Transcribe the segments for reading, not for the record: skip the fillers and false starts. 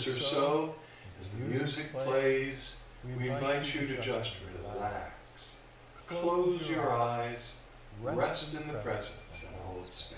minutes or so, as the music plays, we invite you to just relax. Close your eyes, rest in the presence, and hold space.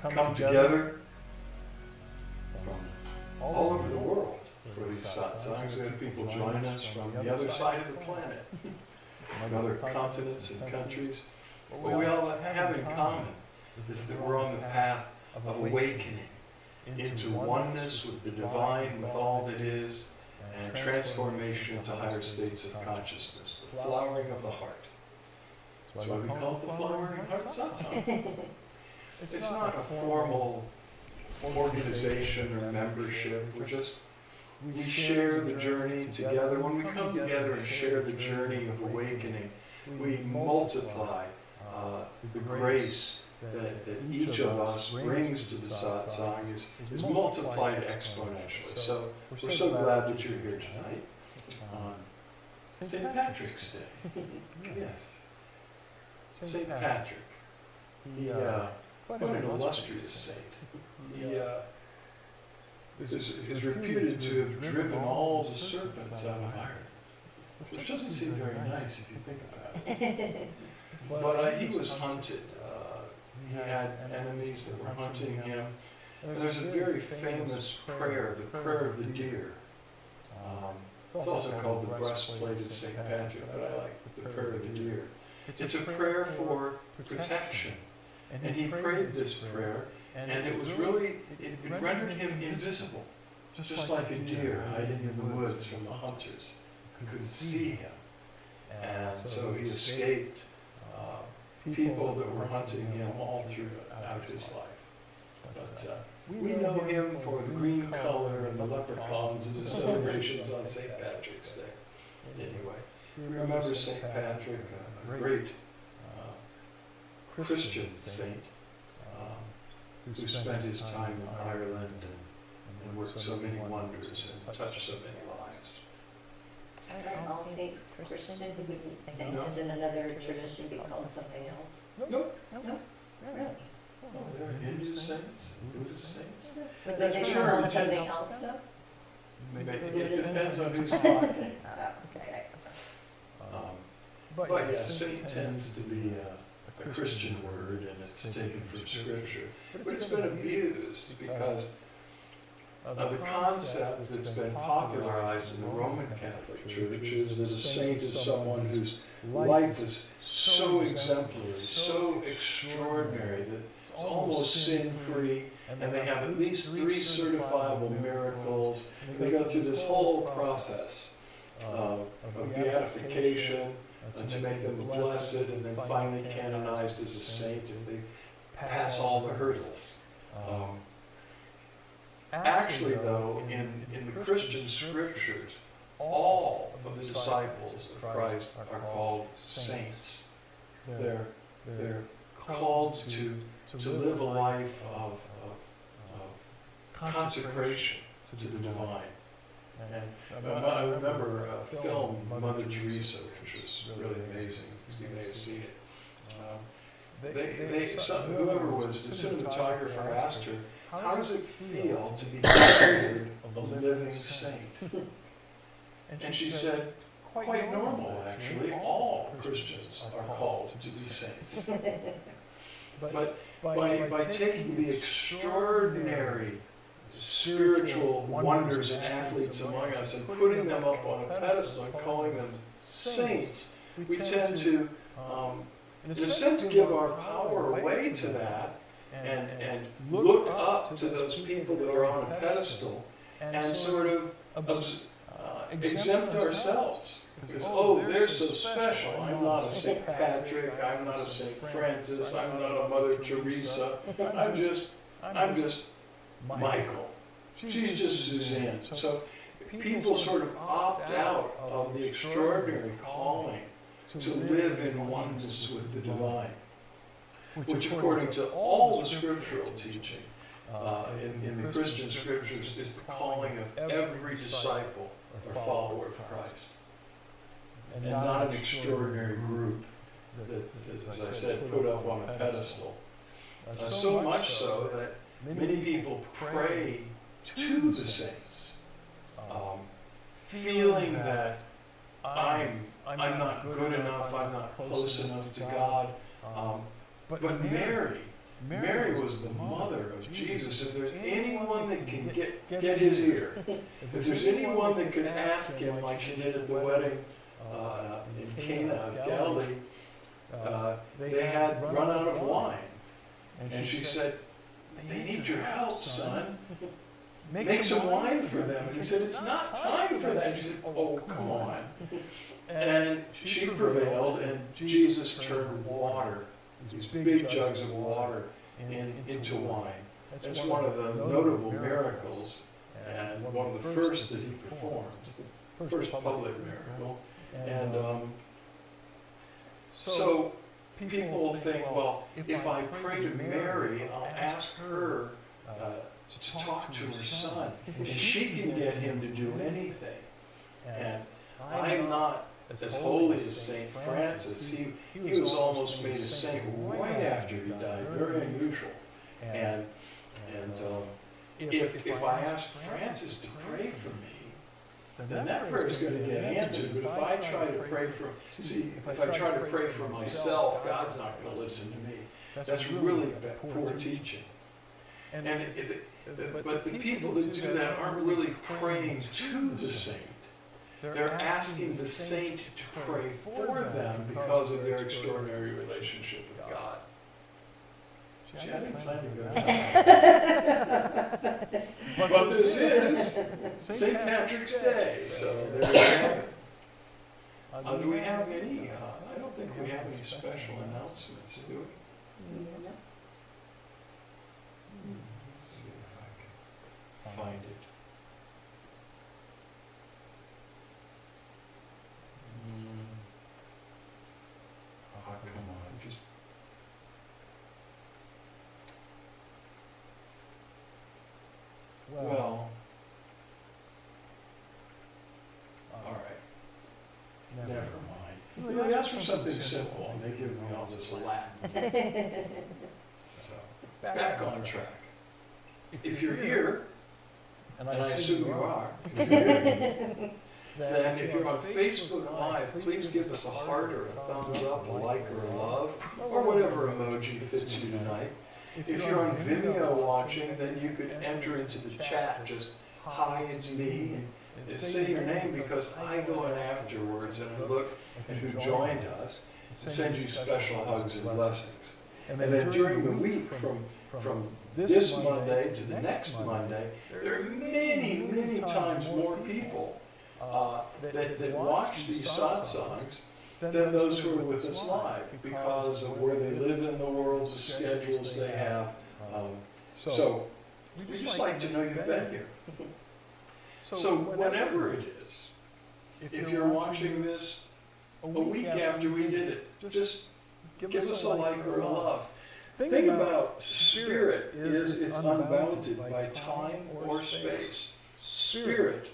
come together from all over the world for these satsangs. We have people join us from the other side of the planet, from other continents and countries. What we all have in common is that we're on the path of awakening into oneness with the divine, with all that is, and transformation into higher states of consciousness, the flowering of the heart. That's why we call it the Flowering Heart Satsang. It's not a formal organization or membership. We share the journey together. When we come together and share the journey of awakening, we multiply the grace that each of us brings to the satsang is multiplied exponentially. So we're so glad that you're here tonight on St. Patrick's Day. Yes. St. Patrick. He, what an illustrious saint. He is reputed to have driven all the serpents out of Ireland, which doesn't seem very nice if you think about it. But he was hunted. He had enemies that were hunting him. And there's a very famous prayer, the prayer of the deer. It's also called the breastplate of St. Patrick, but I like the prayer of the deer. It's a prayer for protection. And he prayed this prayer, and it was really, it rendered him invisible. Just like a deer hiding in the woods from the hunters who could see him. And so he escaped people that were hunting him all throughout his life. But we know him for the green color and the leprechauns and the celebrations on St. Patrick's Day. Anyway, we remember St. Patrick, a great Christian saint who spent his time in Ireland and worked so many wonders and touched so many lives. Aren't all saints Christian? Wouldn't saints in another tradition be called something else? Nope. Really? Oh, there are Hindu saints, Buddhist saints. But they be called something else though? It depends on who's talking. Okay. But yeah, saint tends to be a Christian word, and it's taken from Scripture. But it's been abused because the concept that's been popularized in the Roman Catholic Church is that a saint is someone whose life is so exemplary, so extraordinary that it's almost sin-free, and they have at least 3 certifiable miracles. They go through this whole process of beatification to make them blessed, and then finally canonized as a saint if they pass all the hurdles. Actually, though, in the Christian scriptures, all of the disciples of Christ are called saints. They're called to live a life of consecration to the divine. And I remember a film, Mother Teresa, which was really amazing. You may have seen it. Whoever was the cinematographer asked her, how does it feel to be considered a living saint? And she said, quite normal, actually. All Christians are called to be saints. But by taking the extraordinary spiritual wonders and athletes among us and putting them up on a pedestal and calling them saints, we tend to, in a sense, give our power away to that and look up to those people that are on a pedestal and sort of exempt ourselves. Because, oh, they're so special. I'm not a St. Patrick, I'm not a St. Francis, I'm not a Mother Teresa, I'm just Michael. She's just Suzanne. So people sort of opt out of the extraordinary calling to live in oneness with the divine, which according to all the scriptural teaching in the Christian scriptures is the calling of every disciple or follower of Christ. And not an extraordinary group that's, as I said, put up on a pedestal. So much so that many people pray to the saints, feeling that I'm not good enough, I'm not close enough to God. But Mary Mary was the mother of Jesus. If there's anyone that can get his ear, if there's anyone that could ask him like she did at the wedding in Cana of Galilee, they had run out of wine. And she said, they need your help, son. Make some wine for them. And he said, it's not time for that. And she said, oh, come on. And she prevailed, and Jesus turned water, these big jugs of water, into wine. That's one of the notable miracles, and one of the first that he performed, first public miracle. And so people think, well, if I pray to Mary, I'll ask her to talk to her son, and she can get him to do anything. And I'm not as holy as St. Francis. He was almost made a saint right after he died, very unusual. And if I ask Francis to pray for me, then that prayer is going to get answered. But if I try to pray for, if I try to pray for myself, God's not going to listen to me. That's really poor teaching. But the people that do that aren't really praying to the saint. They're asking the saint to pray for them because of their extraordinary relationship with God. See, I didn't plan to go there. But this is St. Patrick's Day, so there you have it. Do we have any, I don't think we have any special announcements, do we? Let's see if I can find it. Oh, come on, just... Well, all right, never mind. Well, ask for something simple, and they give me all this Latin. So, back on track. If you're here, and I assume you are, if you're here, then if you're on Facebook Live, please give us a heart or a thumbs up, a like or a love, or whatever emoji fits you tonight. If you're on Vimeo watching, then you could enter into the chat, just, hi, it's me, and say your name, because I go in afterwards and I look at who joined us and send you special hugs and blessings. And then during the week, from this Monday to the next Monday, there are many, many times more people that watch these satsangs than those who are with us live, because of where they live in the world, the schedules they have. So we just like to know you've been here. So whatever it is, if you're watching this a week after we did it, just give us a like or a love. Think about spirit it's unbounded by time or space. Spirit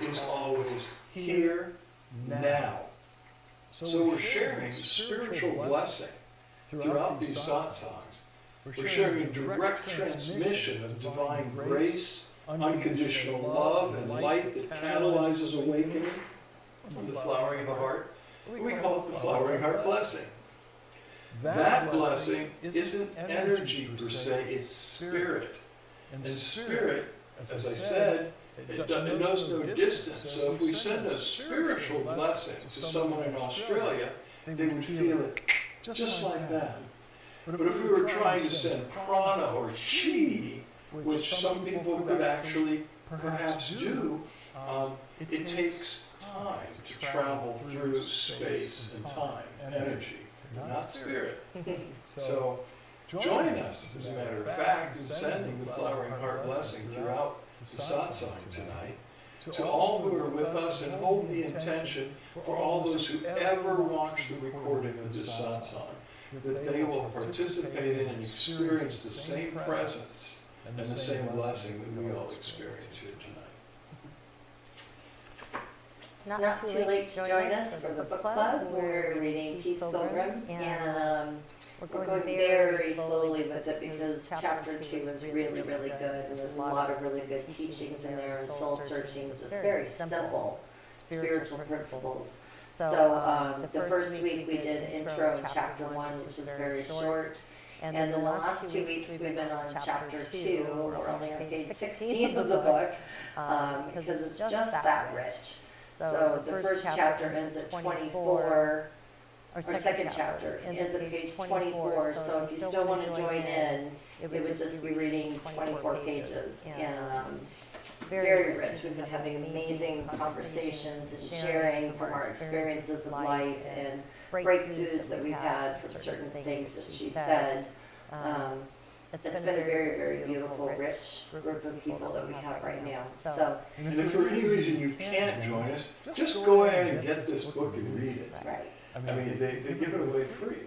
is always here, now. So we're sharing spiritual blessing throughout these satsangs. We're sharing a direct transmission of divine grace, unconditional love, and light that catalyzes awakening of the flowering of the heart. We call it the flowering heart blessing. That blessing isn't energy per se, it's spirit. And spirit, as I said, it knows no distance. So if we send a spiritual blessing to someone in Australia, they would feel it just like that. But if we were trying to send prana or chi, which some people could actually perhaps do, it takes time to travel through space and time, energy, not spirit. So join us, as a matter of fact, in sending the flowering heart blessing throughout the satsang tonight, to all who are with us, and hold the intention for all those who ever watch the recording of this satsang, that they will participate in and experience the same presence and the same blessing that we all experience here tonight. It's not too late to join us for the book club. We're reading Peace Pilgrim, and we're going very slowly with it because chapter 2 is really, really good, and there's a lot of really good teachings in there, and soul searching, just very simple spiritual principles. So the first week we did intro in chapter 1, which is very short, And then the last 2 weeks we've been on chapter 2. We're only on page 16 of the book because it's just that rich. So the first chapter ends at 24, or second chapter ends at page 24. So if you still want to join in, it would just be reading 24 pages. And very rich. We've been having amazing conversations and sharing from our experiences of life and breakthroughs that we've had from certain things that she said. It's been a very, very beautiful, rich group of people that we have right now. So, and if for any reason you can't join us, just go ahead and get this book and read it. right. I mean, they give it away free.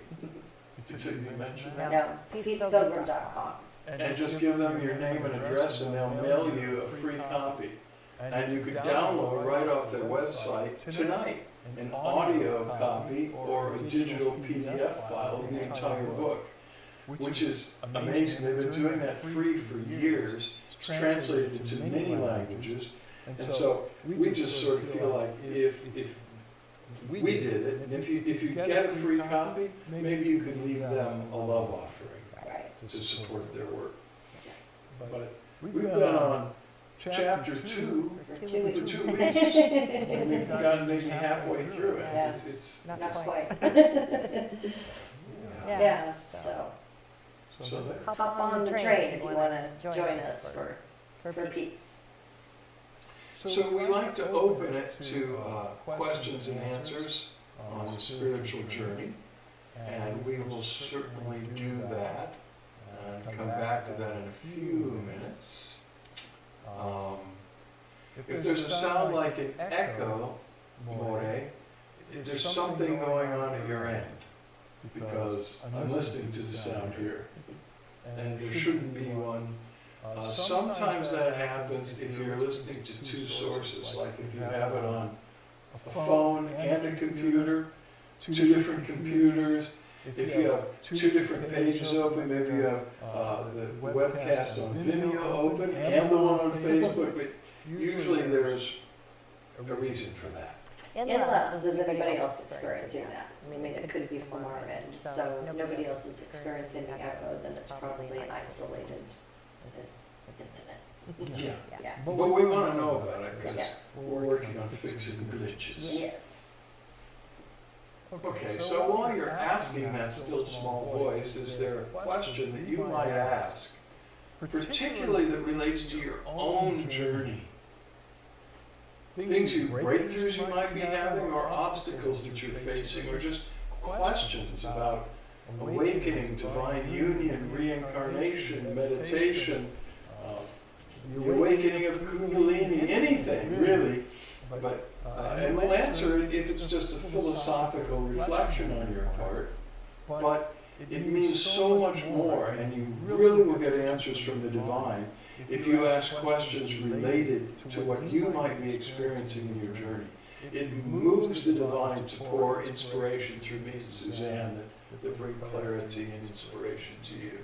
Did you mention that? No, peacepilgrim.com. And just give them your name and address and they'll mail you a free copy. And you could download right off their website tonight an audio copy or a digital PDF file of the entire book, which is amazing. They've been doing that free for years. It's translated into many languages. And so we just sort of feel like if we did it, and if you get a free copy, maybe you could leave them a love offering to support their work. But we've been on chapter 2 for 2 weeks. And we've gotten maybe halfway through it. Yeah. It's Not quite. Yeah. so Hop on the train if you want to join us for peace. So we like to open it to questions and answers on the spiritual journey, and we will certainly do that and come back to that in a few minutes. If there's a sound like an echo, More, there's something going on at your end, because I'm listening to the sound here, and there shouldn't be one. Sometimes that happens if you're listening to two sources, like if you have it on a phone and a computer, two different computers. If you have two different pages open, maybe you have the webcast on Vimeo open and the one on Facebook, but usually there's a reason for that. Unless, is anybody else experiencing that? I mean, it could be from our end. So nobody else is experiencing the echo, then it's probably an isolated incident. Yeah. But we want to know about it because Yes. we're working on fixing glitches. Yes. Okay, so while you're asking that still small voice, is there a question that you might ask, particularly that relates to your own journey? Breakthroughs you might be having, or obstacles that you're facing, or just questions about awakening, divine union, reincarnation, meditation, the awakening of Kundalini, anything really. But and we'll answer it if it's just a philosophical reflection on your part. But it means so much more, and you really will get answers from the divine if you ask questions related to what you might be experiencing in your journey. It moves the divine to pour inspiration through me and Suzanne that bring clarity and inspiration to you.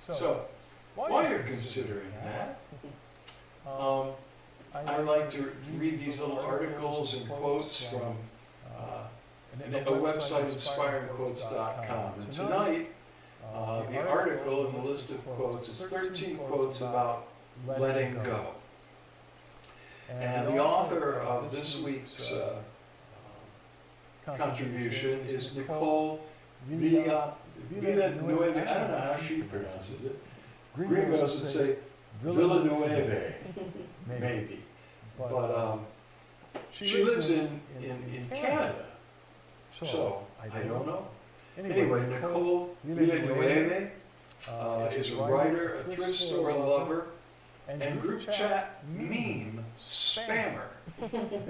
So, while you're considering that, I like to read these little articles and quotes from a website, inspiringquotes.com. And tonight, the article in the list of quotes is 13 quotes about letting go. And the author of this week's contribution is Nicole Villanueva. I don't know how she pronounces it. Gringos would say Villanueva, maybe. But she lives in Canada, so I don't know. Anyway, Nicole Villanueva is a writer, a thrift store lover, and group chat meme spammer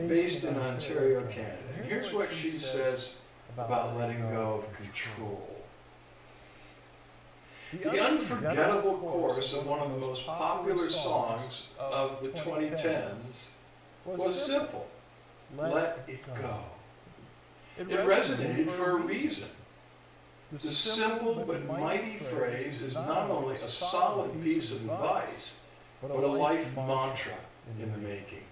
based in Ontario, Canada. And here's what she says about letting go of control. The unforgettable chorus of one of the most popular songs of the 2010s was simple: let it go. It resonated for a reason. The simple but mighty phrase is not only a solid piece of advice, but a life mantra in the making.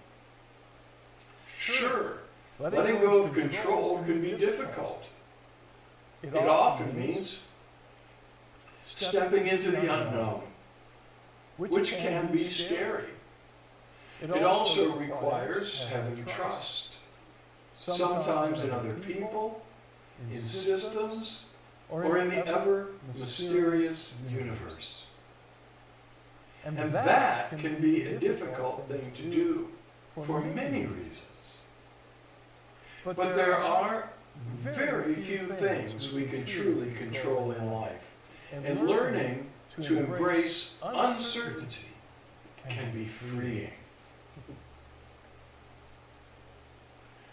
Sure, letting go of control can be difficult. It often means stepping into the unknown, which can be scary. It also requires having trust, sometimes in other people, in systems, or in the ever mysterious universe. And that can be a difficult thing to do for many reasons. But there are very few things we can truly control in life, and learning to embrace uncertainty can be freeing.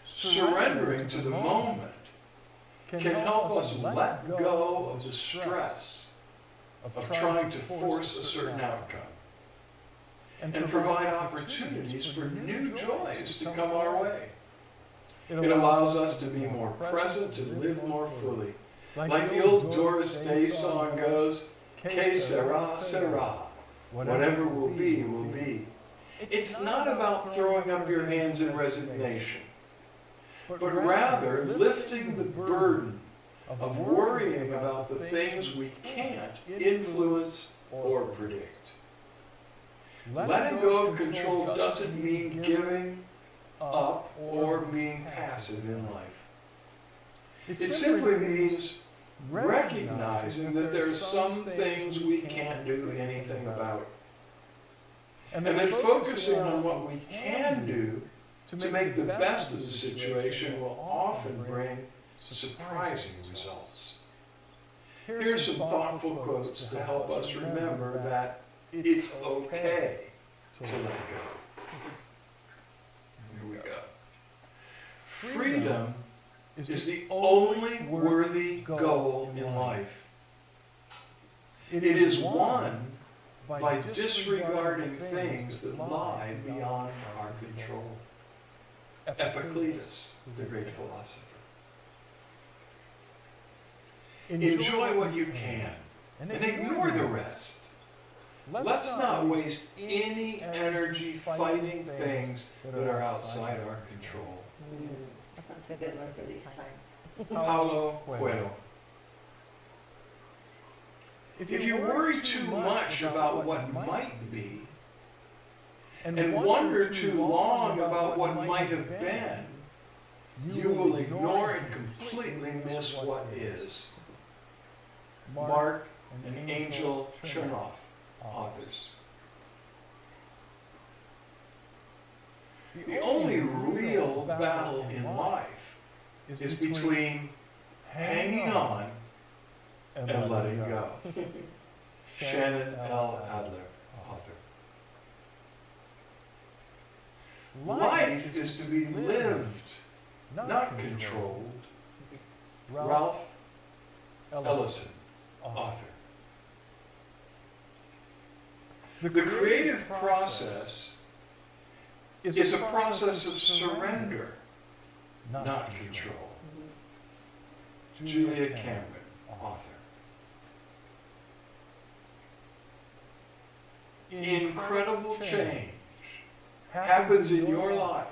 Surrendering to the moment can help us let go of the stress of trying to force a certain outcome and provide opportunities for new joys to come our way. It allows us to be more present, to live more fully. Like the old Doris Day song goes, Que sera, sera. Whatever will be, will be. It's not about throwing up your hands in resignation, but rather lifting the burden of worrying about the things we can't influence or predict. Letting go of control doesn't mean giving up or being passive in life. It simply means recognizing that there are some things we can't do anything about. And then focusing on what we can do to make the best of the situation will often bring surprising results. Here are some thoughtful quotes to help us remember that it's okay to let go. Here we go. Freedom is the only worthy goal in life. It is won by disregarding things that lie beyond our control. Epictetus, the great philosopher. Enjoy what you can and ignore the rest. Let's not waste any energy fighting things that are outside our control. That's a good one for these times. Paulo Coelho. If you worry too much about what might be, and wonder too long about what might have been, you will ignore and completely miss what is. Mark and Angel Chernoff, authors. The only real battle in life is between hanging on and letting go. Shannon L. Adler, author. Life is to be lived, not controlled. Ralph Ellison, author. The creative process is a process of surrender, not control. Julia Cameron, author. Incredible change happens in your life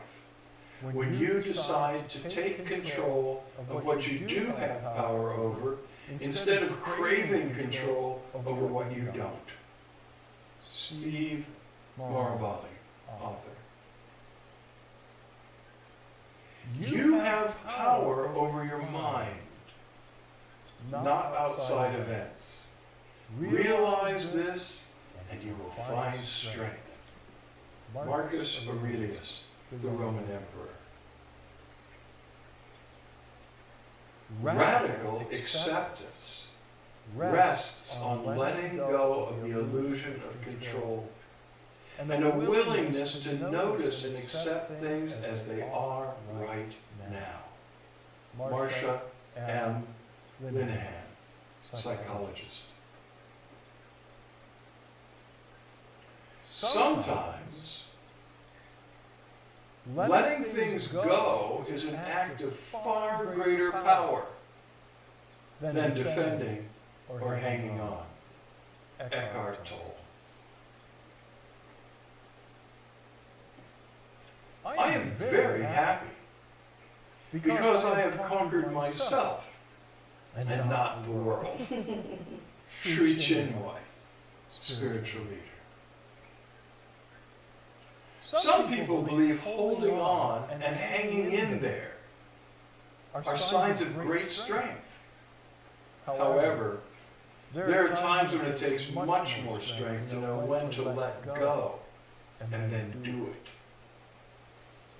when you decide to take control of what you do have power over instead of craving control over what you don't. Steve Marabali, author. You have power over your mind, not outside events. Realize this and you will find strength. Marcus Aurelius, the Roman Emperor. Radical acceptance rests on letting go of the illusion of control and a willingness to notice and accept things as they are right now. Marcia M. Linehan, psychologist. Sometimes, letting things go is an act of far greater power than defending or hanging on. Eckhart Tolle. I am very happy because I have conquered myself and not the world. Sri Chinmoy, spiritual leader. Some people believe holding on and hanging in there are signs of great strength. However, there are times when it takes much more strength to know when to let go and then do it.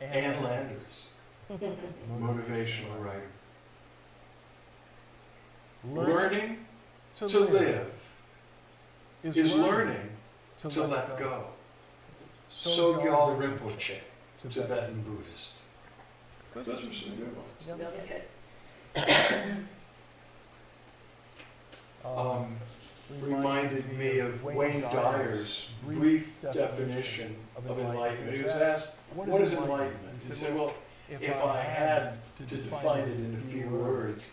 Ann Landers, motivational writer. Learning to live is learning to let go. Sogyal Rinpoche, Tibetan Buddhist. Those are some good ones. Reminded me of Wayne Dyer's brief definition of enlightenment. He was asked, what is enlightenment? He said, well, if I had to define it in a few words,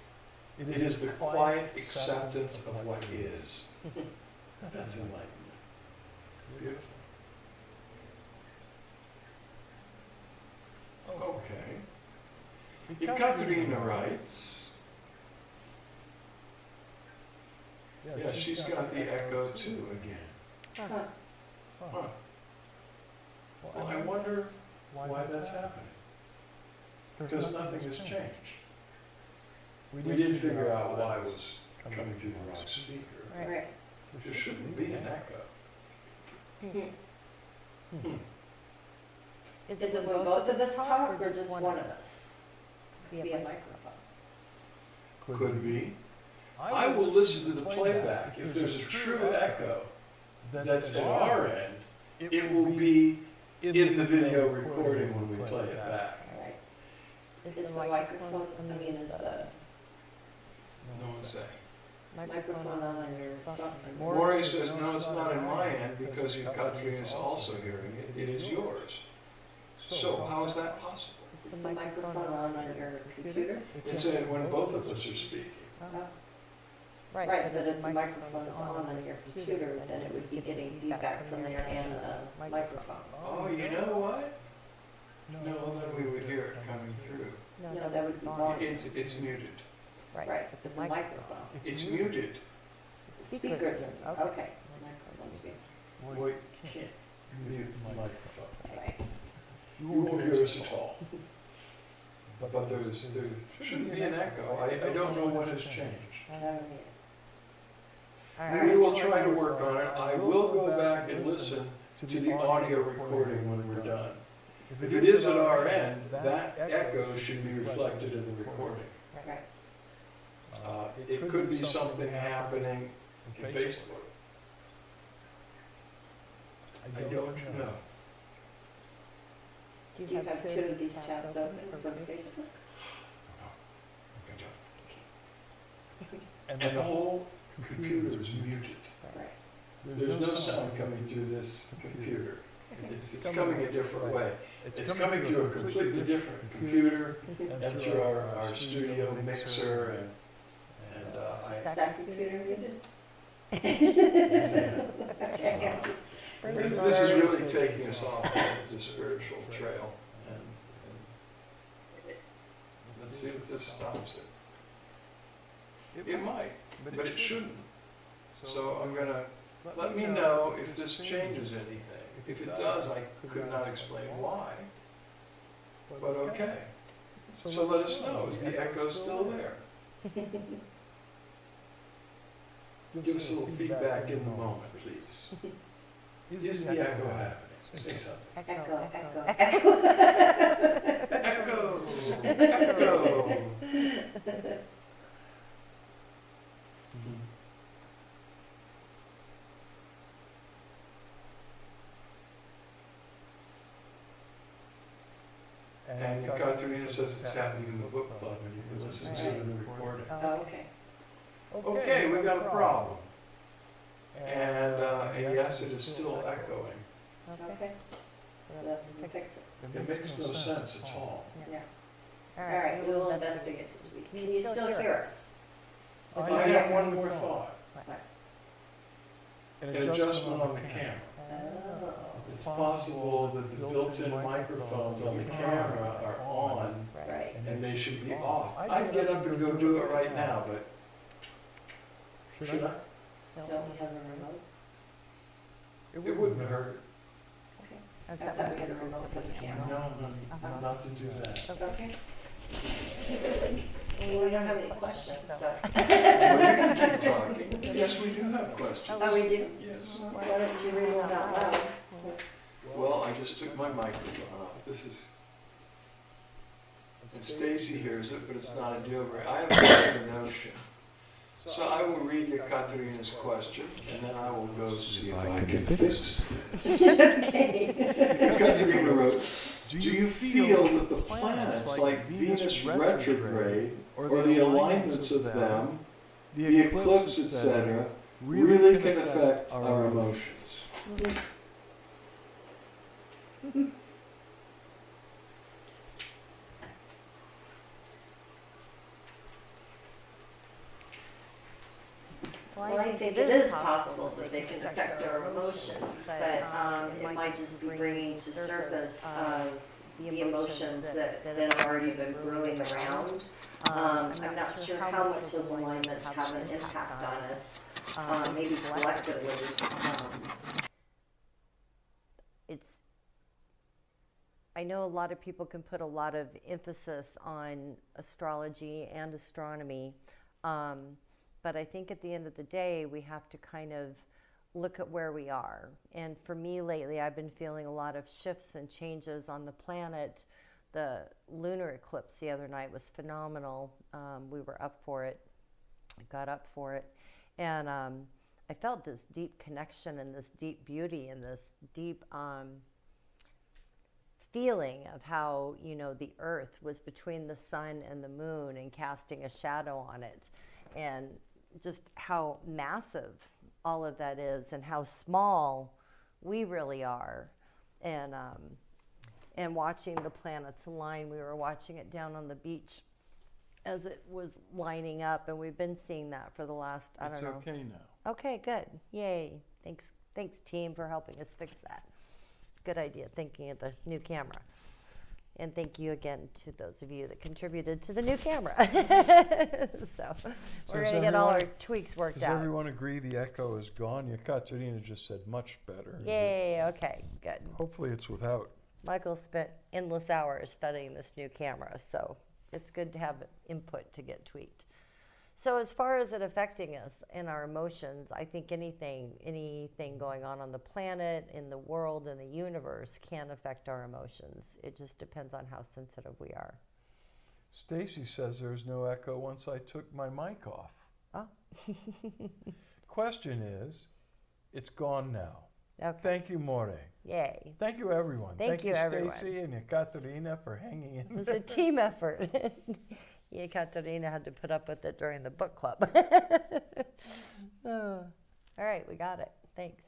it is the quiet acceptance of what is. That's enlightenment. Beautiful. Okay. Ekaterina writes, yeah, she's got the echo too again. Huh. Well, I wonder why that's happening. Because nothing has changed. We did figure out why it was coming through the wrong speaker. Right. There shouldn't be an echo. Is it when both of us talk or just one of us? Be a microphone. Could be. I will listen to the playback. If there's a true echo that's at our end, it will be in the video recording when we play it back. All right. Is the microphone, is the No one's saying. microphone on your phone? Maury says, no, it's not in my end because Ekaterina is also hearing it. It is yours. So how is that possible? Is the microphone on your computer? It's when both of us are speaking. Right, but if the microphone is on your computer, then it would be getting feedback from there and the microphone. Oh, you know what? No, then we would hear it coming through. No, that would be wrong. It's muted. Right, but the microphone. It's muted. The speaker's in. Okay. The microphone's muted. We can't mute the microphone. Right. You won't hear us at all. But there shouldn't be an echo. I don't know what has changed. I don't need it. We will try to work on it. I will go back and listen to the audio recording when we're done. If it is at our end, that echo should be reflected in the recording. Right. It could be something happening in Facebook. I don't know. Do you have two of these tabs open for Facebook? And the whole computer is muted. Right. There's no sound coming through this computer. It's coming a different way. It's coming through a completely different computer and through our studio mixer and Is that computer muted? This is really taking us off the spiritual trail, and let's see if this stops it. It might, but it shouldn't. So I'm gonna, let me know if this changes anything. If it does, I could not explain why, but okay. So let us know, is the echo still there? Give us a little feedback in the moment, please. Is the echo happening? Say something. Echo. Echo! Echo! And Katerina says it's happening in the book club, and you can listen to it in the recording. Oh, okay. Okay, we've got a problem. And yes, it is still echoing. Okay. So that we fix it. It makes no sense at all. Yeah. All right, we will investigate this week. Can you still hear us? I have one more thought. What? An adjustment on the camera. Oh. It's possible that the built-in microphones on the camera are on, Right. and they should be off. I'd get up and go do it right now, but should I? Don't we have a remote? It wouldn't hurt. Okay. I thought we had a remote for the camera. No, honey, not to do that. Okay. Well, we don't have any questions, so. Well, you can keep talking. Yes, we do have questions. Oh, we do? Yes. Why don't you read them out loud? Well, I just took my microphone off. This is, and Stacy hears it, but it's not a deal breaker. I have another notion. So I will read Ekaterina's question, and then I will go see if I can fix this. Okay. Ekaterina wrote, do you feel that the planets like Venus retrograde, or the alignments of them, the eclipse, etc., really can affect our emotions? Well, I think it is possible that they can affect our emotions, but it might just be bringing to surface the emotions that have already been brewing around. I'm not sure how much those alignments have an impact on us, maybe collectively. I know a lot of people can put a lot of emphasis on astrology and astronomy, but I think at the end of the day, we have to kind of look at where we are. And for me lately, I've been feeling a lot of shifts and changes on the planet. The lunar eclipse the other night was phenomenal. We were up for it, got up for it. And I felt this deep connection and this deep beauty and this deep feeling of how, you know, the earth was between the sun and the moon and casting a shadow on it. And just how massive all of that is and how small we really are. And watching the planets align, we were watching it down on the beach as it was lining up, and we've been seeing that for the last, I don't know. It's okay now. Okay, good. Yay. Thanks team for helping us fix that. Good idea, thinking of the new camera. And thank you again to those of you that contributed to the new camera. So we're going to get all our tweaks worked out. Does everyone agree the echo is gone? Ekaterina just said much better. Yay, okay, good. Hopefully it's without. Michael spent endless hours studying this new camera, so it's good to have input to get tweaked. So as far as it affecting us and our emotions, I think anything going on the planet, in the world, in the universe can affect our emotions. It just depends on how sensitive we are. Stacy says there's no echo once I took my mic off. Oh. Question is, it's gone now. Okay. Thank you, More. Yay. Thank you, everyone. Thank you, everyone. Stacy and Ekaterina for hanging in. It was a team effort. Yeah, Katerina had to put up with it during the book club. Oh. All right, we got it. Thanks.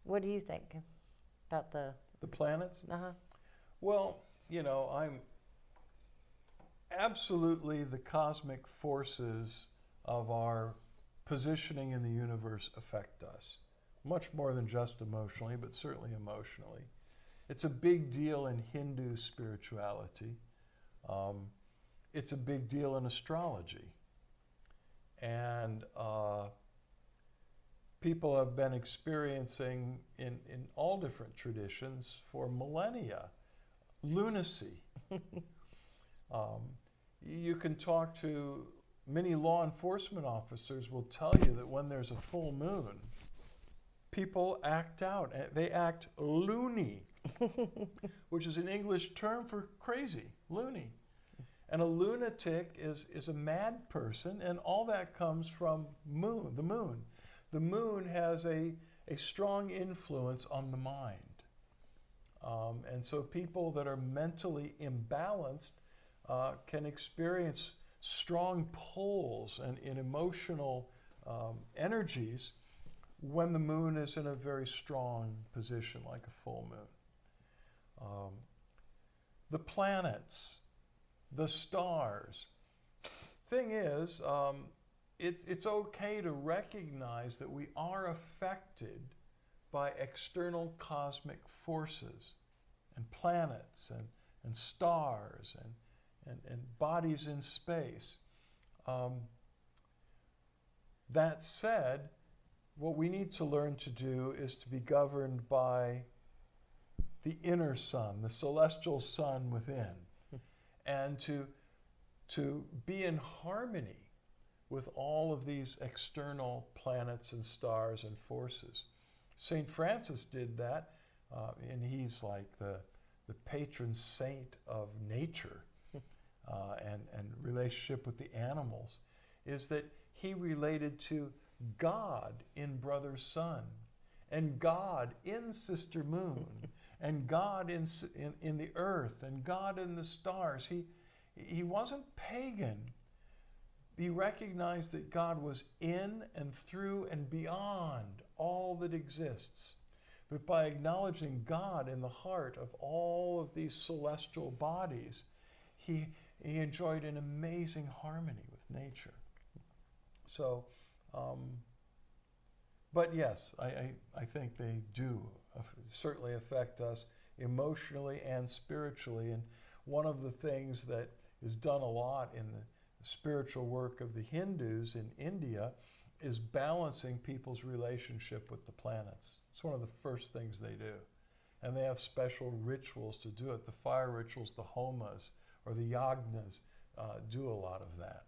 What do you think about the planets? Uh-huh. Well, you know, I'm absolutely the cosmic forces of our positioning in the universe affect us, much more than just emotionally, but certainly emotionally. It's a big deal in Hindu spirituality. It's a big deal in astrology. And people have been experiencing in all different traditions for millennia lunacy. You can talk to many law enforcement officers will tell you that when there's a full moon, people act out. They act loony, which is an English term for crazy, loony. And a lunatic is a mad person, and all that comes from the moon. The moon has a strong influence on the mind. And so people that are mentally imbalanced can experience strong pulls and in emotional energies when the moon is in a very strong position, like a full moon. The planets, the stars. Thing is, it's okay to recognize that we are affected by external cosmic forces and planets and stars and bodies in space. That said, what we need to learn to do is to be governed by the inner sun, the celestial sun within, and to be in harmony with all of these external planets and stars and forces. St. Francis did that, and he's like the patron saint of nature and relationship with the animals, is that he related to God in Brother Sun, and God in Sister Moon, and God in the earth, and God in the stars. He wasn't pagan. He recognized that God was in and through and beyond all that exists. But by acknowledging God in the heart of all of these celestial bodies, he enjoyed an amazing harmony with nature. So, but yes, I think they do certainly affect us emotionally and spiritually. And one of the things that is done a lot in the spiritual work of the Hindus in India is balancing people's relationship with the planets. It's one of the first things they do. And they have special rituals to do it. The fire rituals, the homas, or the yagnas do a lot of that.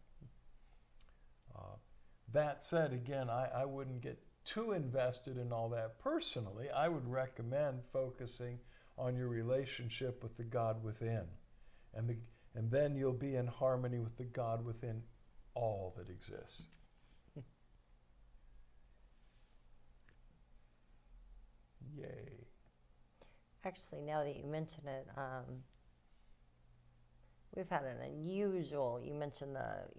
That said, again, I wouldn't get too invested in all that personally. I would recommend focusing on your relationship with the God within. And then you'll be in harmony with the God within all that exists. Yay. Actually, now that you mention it, we've had an unusual, you mentioned the,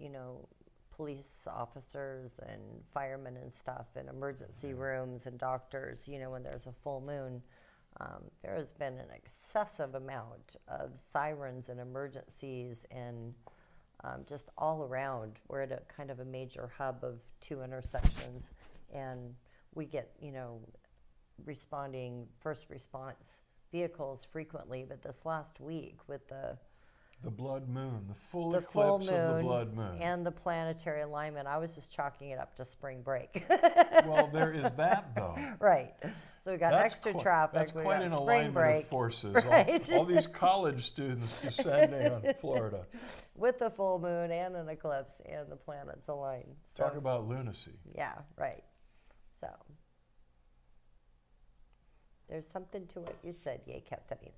police officers and firemen and stuff in emergency rooms and doctors, when there's a full moon. There has been an excessive amount of sirens and emergencies and just all around. We're at a kind of a major hub of 2 intersections, and we get, responding first response vehicles frequently. But this last week with the blood moon, the full eclipse of the blood moon. And the planetary alignment, I was just chalking it up to spring break. Well, there is that, though. Right. So we got extra traffic. That's we quite got an spring alignment break. of forces. Right. All these college students descending on Florida. With the full moon and an eclipse and the planets aligned. So, talk about lunacy. Yeah, right. So there's something to what you said, yay, Katarina.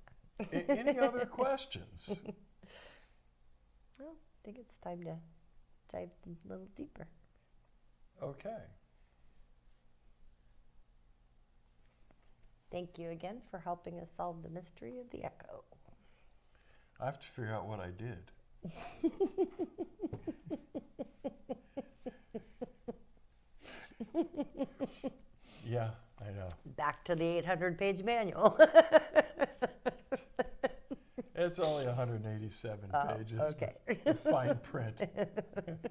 Any other questions? Well, I think it's time to dive a little deeper. Okay. Thank you again for helping us solve the mystery of the echo. I have to figure out what I did. Yeah, I know. Back to the 800-page manual. It's only 187 pages. Okay. Of fine print.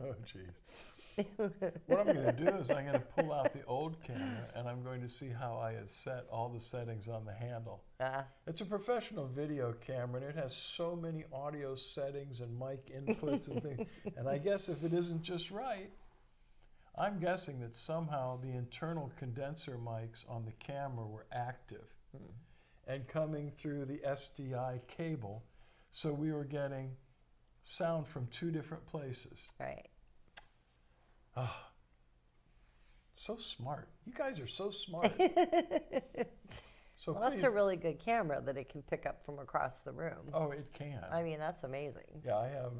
Oh, jeez. What I'm going to do is I'm going to pull out the old camera and I'm going to see how I had set all the settings on the handle. It's a professional video camera and it has so many audio settings and mic inputs and things. And I guess if it isn't just right, I'm guessing that somehow the internal condenser mics on the camera were active and coming through the SDI cable. So we were getting sound from 2 different places. Right. Ah, so smart. You guys are so smart. So Well, that's a really good camera that it can pick up from across the room. Oh, it can. I mean, that's amazing. Yeah, I have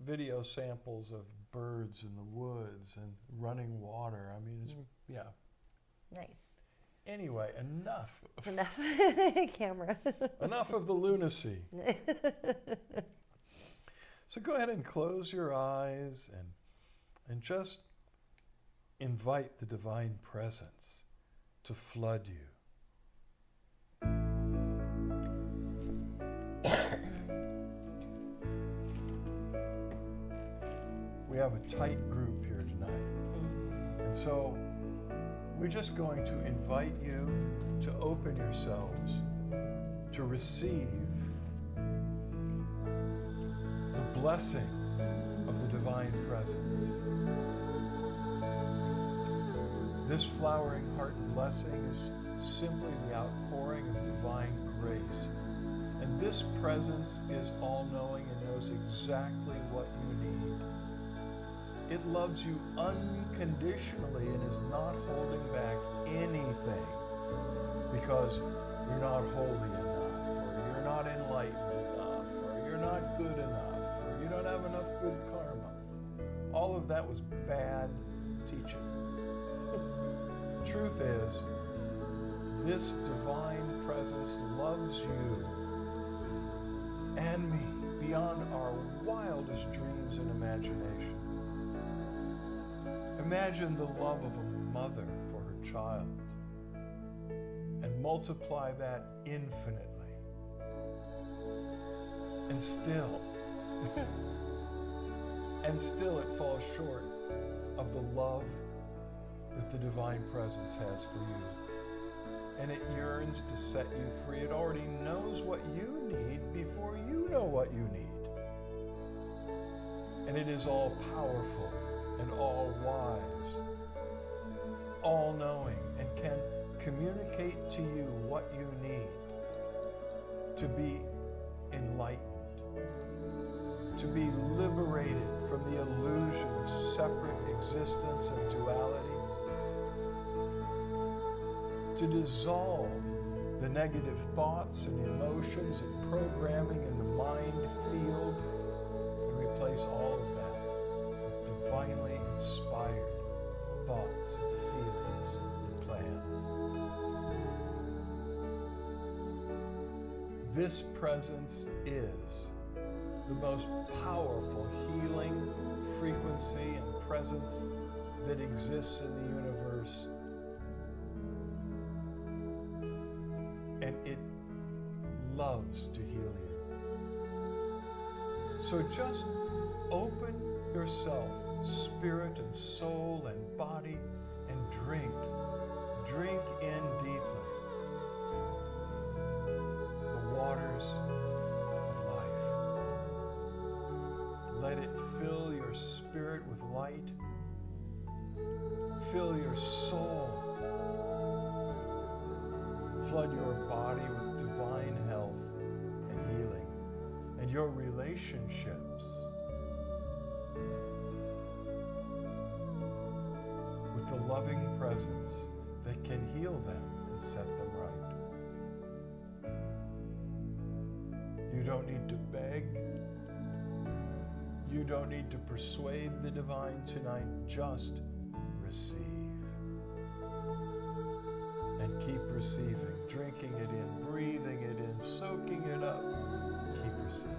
video samples of birds in the woods and running water. I mean, it's, yeah. Nice. Anyway, enough. Enough camera. Enough of the lunacy. So go ahead and close your eyes and just invite the divine presence to flood you. We have a tight group here tonight. And so we're just going to invite you to open yourselves to receive the blessing of the divine divine presence. This flowering heart blessing is simply the outpouring of divine grace. And this presence is all-knowing and knows exactly what you need. It loves you unconditionally and is not holding back anything because you're not holy enough, or you're not enlightened enough, or you're not good enough, or you don't have enough good karma. All of that was bad teaching. Truth is, this divine presence loves you and me beyond our wildest dreams and imagination. Imagine the love of a mother for her child and multiply that infinitely. And still, it falls short of the love that the divine presence has for you. And it yearns to set you free. It already knows what you need before you know what you need. And it is all powerful and all wise, all knowing, and can communicate to you what you need to be enlightened, to be liberated from the illusion of separate existence and duality, to dissolve the negative thoughts and emotions and programming in the mind field and replace all of that with divinely inspired thoughts and feelings and plans. This presence is the most powerful healing frequency and presence that exists in the universe. And it loves to heal you. So just open yourself, spirit and soul and body, and drink. Drink in deeply the waters of life. Let it fill your spirit with light. Fill your soul. Flood your body with divine health and healing, and your relationships with the loving presence that can heal them and set them right. You don't need to beg. You don't need to persuade the divine tonight. Just receive. And keep receiving, drinking it in, breathing it in, soaking it up. Keep receiving.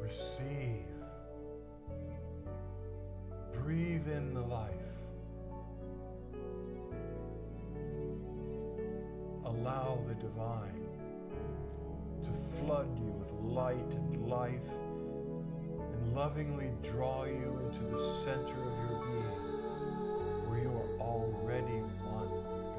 Receive. Breathe in the life. divine to flood you with light and life and lovingly draw you into the center of your being, where you are already one with God.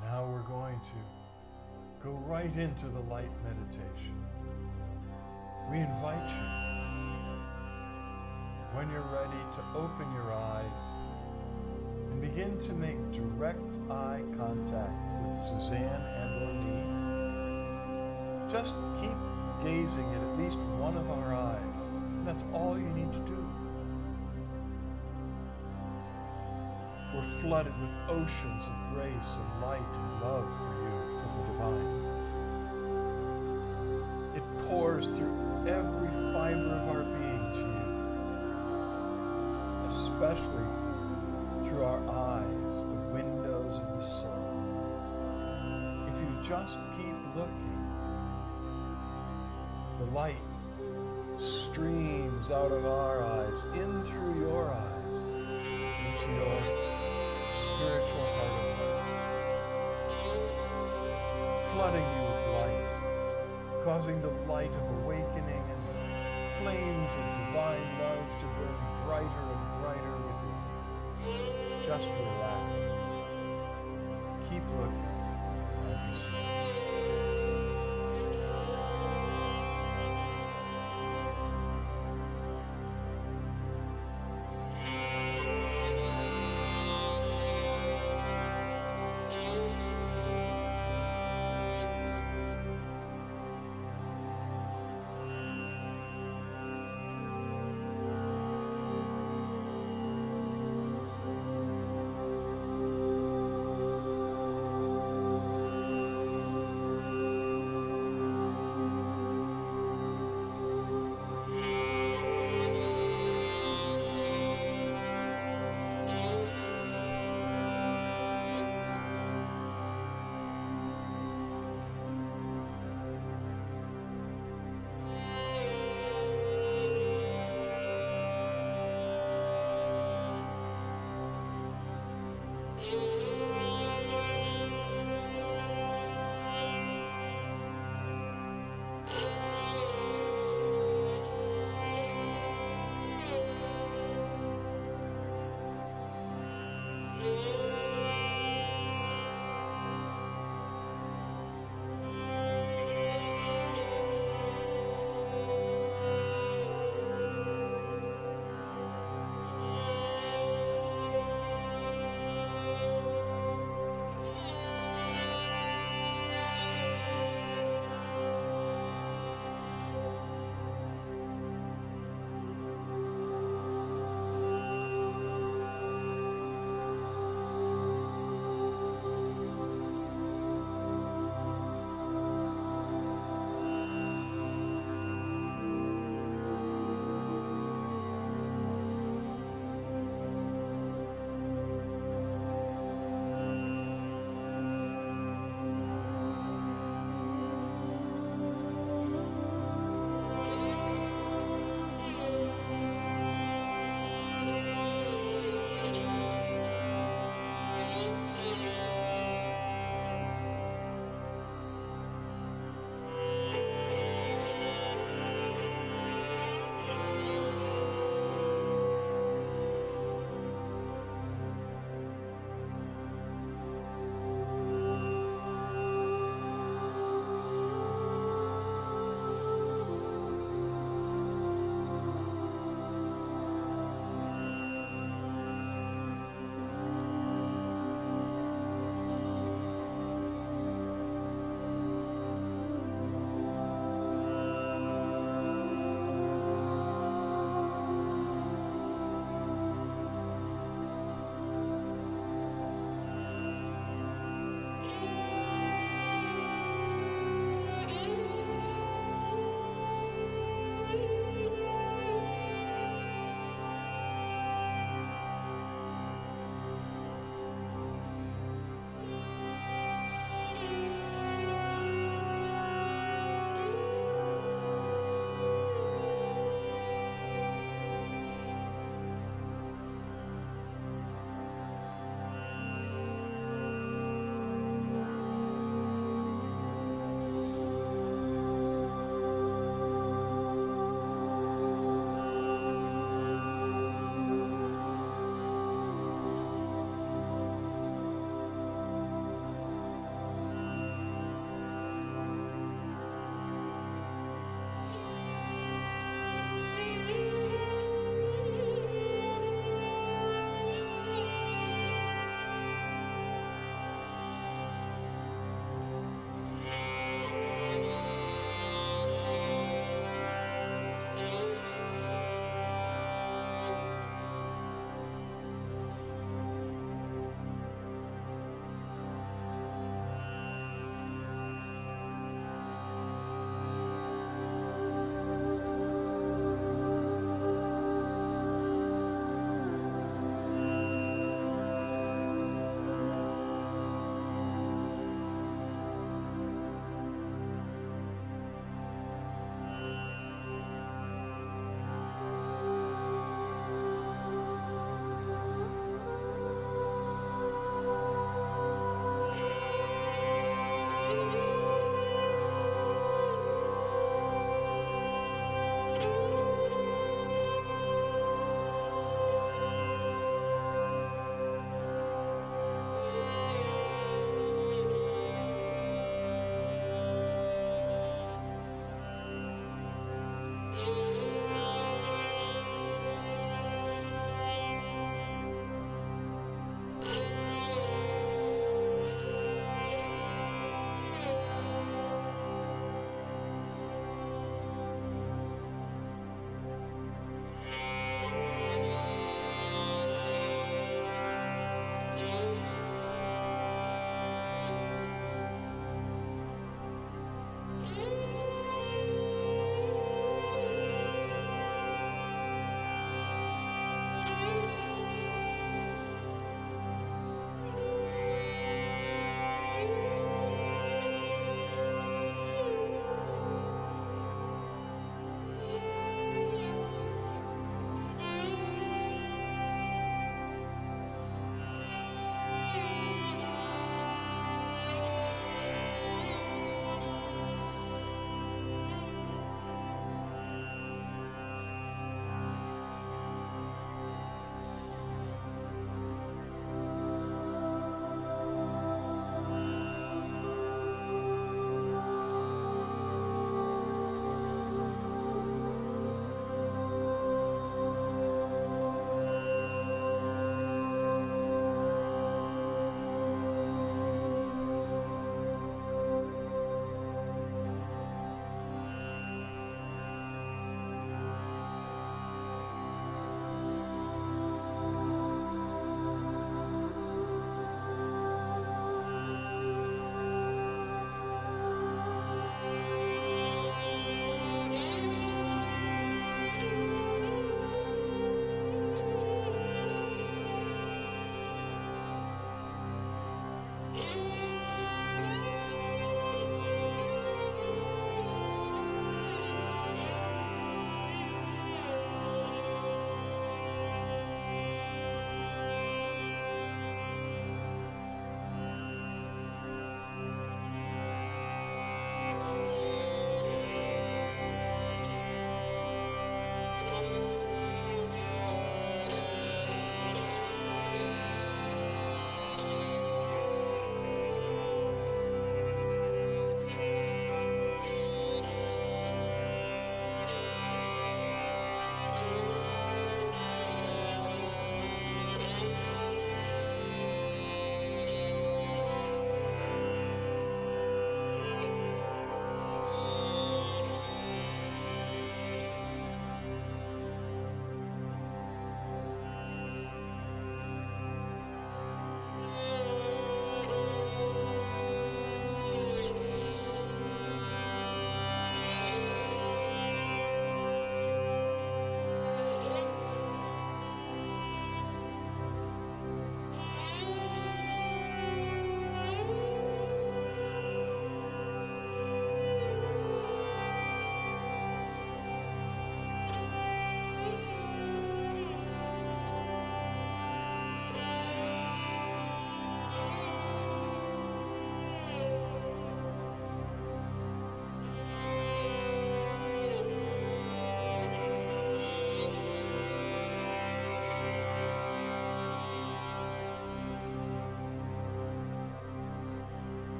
Now we're going to go right into the light meditation. We invite you, when you're ready, to open your eyes and begin to make direct eye contact with Suzanne and or me. Just keep gazing at least one of our eyes. That's all you need to do. We're flooded with oceans of grace and light and love for you from the divine. It pours through every fiber of our being to you, especially through our eyes, the windows of the soul. If you just keep looking, the light streams out of our eyes, in through your eyes, into your spiritual heart of hearts, flooding you with light, causing the light of awakening and flames of divine love to burn brighter and brighter within you. Just relax. Keep looking and be still.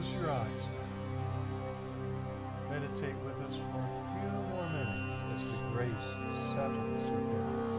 Close your eyes now. Meditate with us for a few more minutes as the grace settles within us.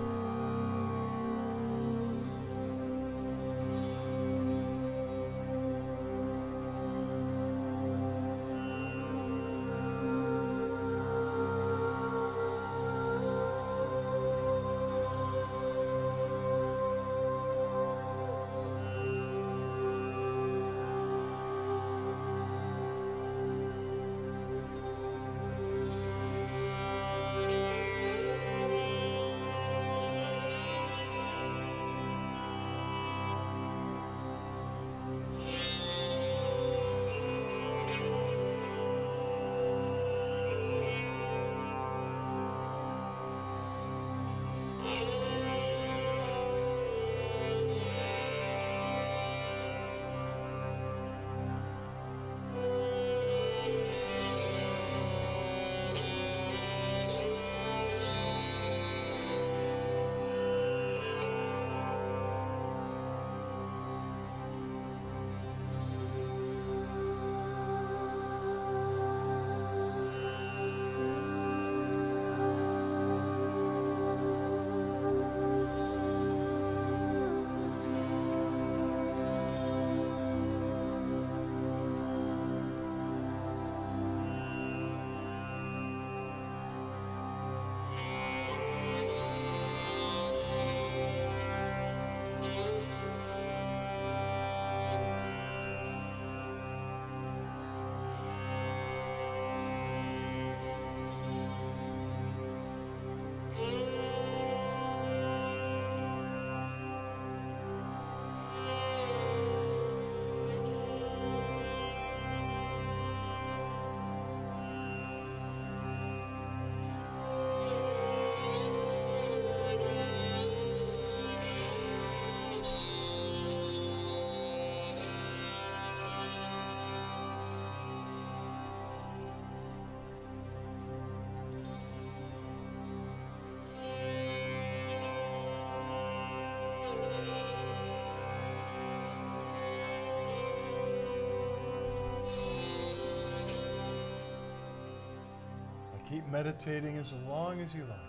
Keep meditating as long as you like.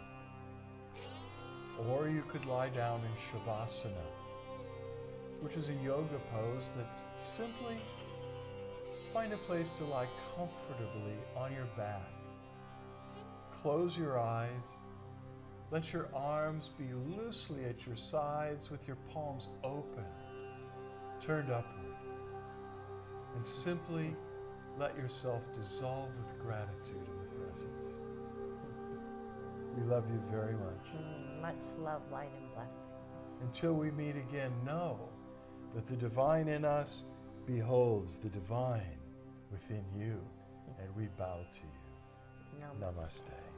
Or you could lie down in Shavasana, which is a yoga pose that's simply find a place to lie comfortably on your back. Close your eyes. Let your arms be loosely at your sides with your palms open, turned upward. And simply let yourself dissolve with gratitude in the presence. We love you very much. Much love, light, and blessings. Until we meet again, know that the divine in us beholds the divine within you, and we bow to you. Namaste. Namaste.